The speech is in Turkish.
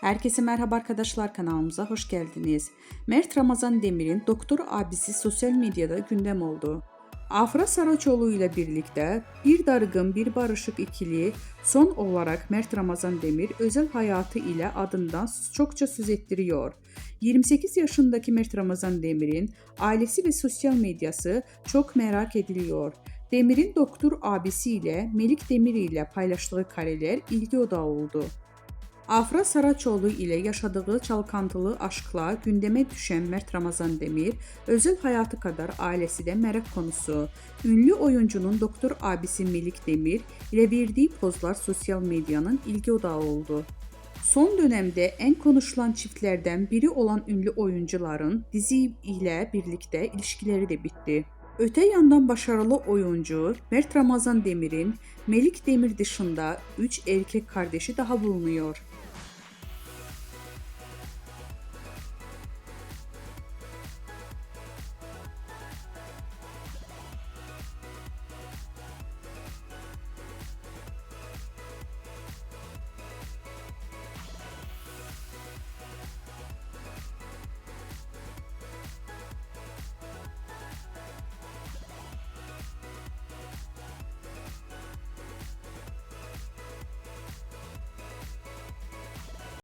Herkese merhaba arkadaşlar, kanalımıza hoş geldiniz. Mert Ramazan Demir'in doktor abisi sosyal medyada gündem oldu. Afra Saraçoğlu ile birlikte bir dargın bir barışık ikili son olarak Mert Ramazan Demir özel hayatı ile adından çokça söz ettiriyor. 28 yaşındaki Mert Ramazan Demir'in ailesi ve sosyal medyası çok merak ediliyor. Demir'in doktor abisiyle Melik Demir ile paylaştığı kareler ilgi odağı oldu. Afra Saraçoğlu ile yaşadığı çalkantılı aşkla gündeme düşen Mert Ramazan Demir, özel hayatı kadar ailesi de merak konusu. Ünlü oyuncunun doktor abisi Melik Demir ile verdiği pozlar sosyal medyanın ilgi odağı oldu. Son dönemde en konuşulan çiftlerden biri olan ünlü oyuncuların dizi ile birlikte ilişkileri de bitti. Öte yandan başarılı oyuncu Mert Ramazan Demir'in Melik Demir dışında 3 erkek kardeşi daha bulunuyor.